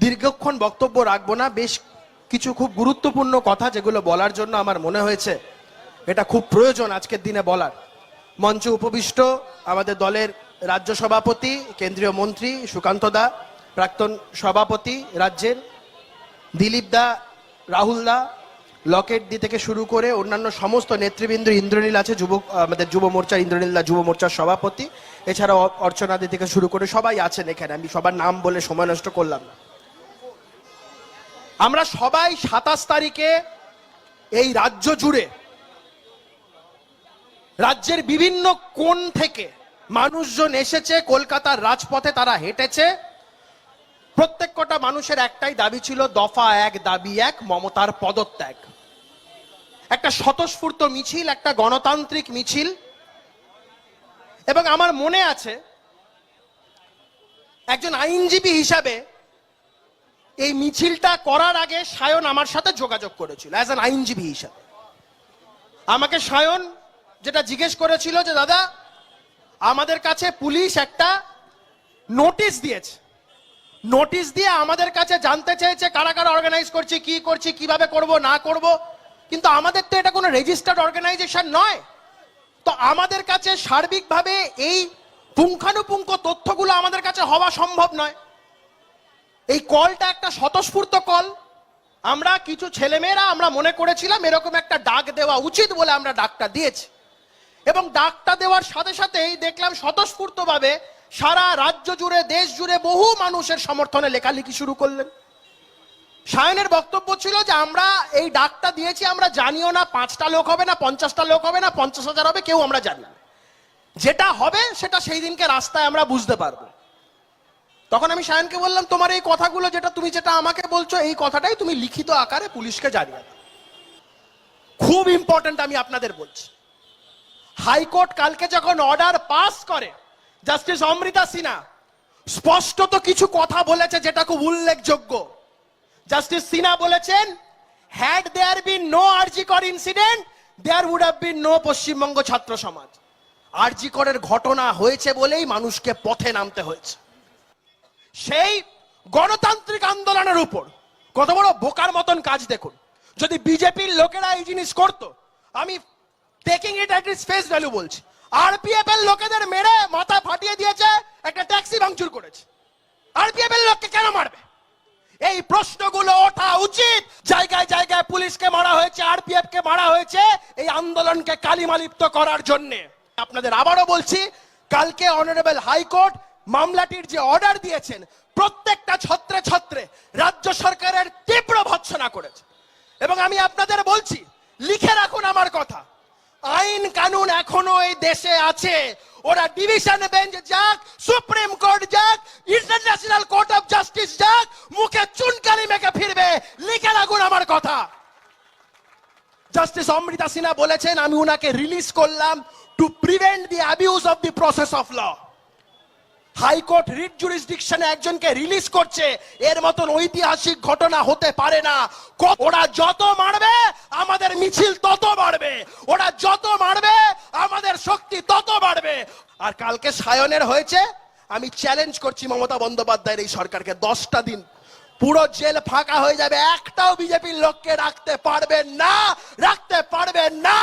দীর্ঘক্ষণ বক্তব্য রাখবো না, বেশ কিছু খুব গুরুত্বপূর্ণ কথা যেগুলো বলার জন্য আমার মনে হয়েছে এটা খুব প্রয়োজন আজকের দিনে বলার। মঞ্চে উপবিষ্ট আমাদের দলের রাজ্য সভাপতি, কেন্দ্রীয় মন্ত্রী সুকান্ত দা, প্রাক্তন সভাপতি রাজ্যের দিলীপ দা, রাহুল দা, লকেট দি থেকে শুরু করে অন্যান্য সমস্ত নেতৃবৃন্দ, ইন্দ্রনীল আছে আমাদের যুব মোর্চার, ইন্দ্রনীল দা যুব মোর্চার সভাপতি, এছাড়াও অর্চনা দি থেকে শুরু করে সবাই আছেন এখানে, আমি সবার নাম বলে সময় নষ্ট করলাম না। আমরা সবাই 27 তারিখে এই রাজ্য জুড়ে রাজ্যের বিভিন্ন কোণ থেকে মানুষজন এসেছে, কলকাতার রাজপথে তারা হেঁটেছে। প্রত্যেক কটা মানুষের একটাই দাবি ছিল, দফা এক, দাবি এক, মমতার পদত্যাগ। একটা স্বতঃস্ফূর্ত মিছিল, একটা গণতান্ত্রিক মিছিল। এবং আমার মনে আছে একজন আইনজীবী হিসাবে এই মিছিলটা করার আগে সায়ন আমার সাথে যোগাযোগ করেছিল অ্যাজ অ্যান আইনজীবী হিসাবে। আমাকে সায়ন যেটা জিজ্ঞেস করেছিল যে দাদা, আমাদের কাছে পুলিশ একটা নোটিশ দিয়েছে, নোটিশ দিয়ে আমাদের কাছে জানতে চেয়েছে কারা কারা অর্গানাইজ করছি, কি করছি, কিভাবে করব না করব, কিন্তু আমাদের তো এটা কোনো রেজিস্টার্ড অর্গানাইজেশন নয়। তো আমাদের কাছে সার্বিকভাবে এই পুঙ্খানুপুঙ্খ তথ্যগুলো আমাদের কাছে হওয়া সম্ভব নয়। এই কলটা একটা স্বতঃস্ফূর্ত কল। আমরা কিছু ছেলেমেয়েরা আমরা মনে করেছিলাম এরকম একটা ডাক দেওয়া উচিত বলে আমরা ডাকটা দিয়েছি, এবং ডাকটা দেওয়ার সাথে সাথেই দেখলাম স্বতঃস্ফূর্তভাবে সারা রাজ্য জুড়ে, দেশ জুড়ে বহু মানুষের সমর্থনে লেখালেখি শুরু করলেন। সায়নের বক্তব্য ছিল যে আমরা এই ডাকটা দিয়েছি, আমরা জানিও না 5টা লোক হবে না, 50টা লোক হবে না, 50,000 হবে, কেউ আমরা জানি না। যেটা হবে সেটা সেই দিনকে রাস্তায় আমরা বুঝতে পারবো। তখন আমি সায়নকে বললাম, তোমার এই কথাগুলো যেটা আমাকে বলছো, এই কথাটাই তুমি লিখিত আকারে পুলিশকে জানিয়ে দাও। খুব ইম্পর্টেন্ট, আমি আপনাদের বলছি, হাইকোর্ট কালকে যখন অর্ডার পাস করে, জাস্টিস অমৃতা সিনহা স্পষ্টত কিছু কথা বলেছে যেটা খুব উল্লেখযোগ্য। জাস্টিস সিনহা বলেছেন, had there been no RG Kar incident, there would have been no Paschimbanga ছাত্র সমাজ। আরজিকরের ঘটনা হয়েছে বলেই মানুষকে পথে নামতে হয়েছে। সেই গণতান্ত্রিক আন্দোলনের উপর কত বড় বোকার মতন কাজ দেখুন। যদি বিজেপির লোকেরা এই জিনিস করতো, আমি taking it at it's face value বলছি, আরপিএফ এর লোকেদের মেরে মাথা ফাটিয়ে দিয়েছে, একটা ট্যাক্সি ভাঙচুর করেছে, আরপিএফ এর লোককে কেন মারবে? এই প্রশ্নগুলো ওঠা উচিত। জায়গায় জায়গায় পুলিশকে মারা হয়েছে, আরপিএফ কে মারা হয়েছে এই আন্দোলনকে কালিমালিপ্ত করার জন্য। আপনাদের আবারও বলছি, কালকে অনারেবল হাইকোর্ট মামলাটির যে অর্ডার দিয়েছেন, প্রত্যেকটা ছত্রে ছত্রে রাজ্য সরকারের তীব্র ভৎসনা করেছে। এবং আমি আপনাদের বলছি, লিখে রাখুন আমার কথা, আইন কানুন এখনো এই দেশে আছে। ওরা ডিভিশন বেঞ্চ যাক, সুপ্রিম কোর্ট যাক, ইন্টারন্যাশনাল কোর্ট অফ জাস্টিস যাক, মুখে চুনকালি মেখে ফিরবে। লিখে রাখুন আমার কথা। জাস্টিস অমৃতা সিনহা বলেছেন, আমি উনাকে রিলিজ করলাম to prevent the abuse of the process of law. High court writ জুরিসডিকশনে একজনকে রিলিজ করছে, এর মতন ঐতিহাসিক ঘটনা হতে পারে না। ওরা যত মারবে আমাদের মিছিল তত বাড়বে, ওরা যত মারবে আমাদের শক্তি তত বাড়বে। আর কালকে সায়নের হয়েছে, আমি চ্যালেঞ্জ করছি মমতা বন্দ্যোপাধ্যায়ের এই সরকারকে, 10টা দিন পুরো জেল ফাঁকা হয়ে যাবে, একটাও বিজেপির লোককে রাখতে পারবেন না, রাখতে পারবেন না,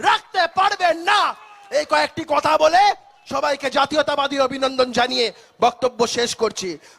রাখতে পারবেন না। এই কয়েকটি কথা বলে সবাইকে জাতীয়তাবাদী অভিনন্দন জানিয়ে বক্তব্য শেষ করছি।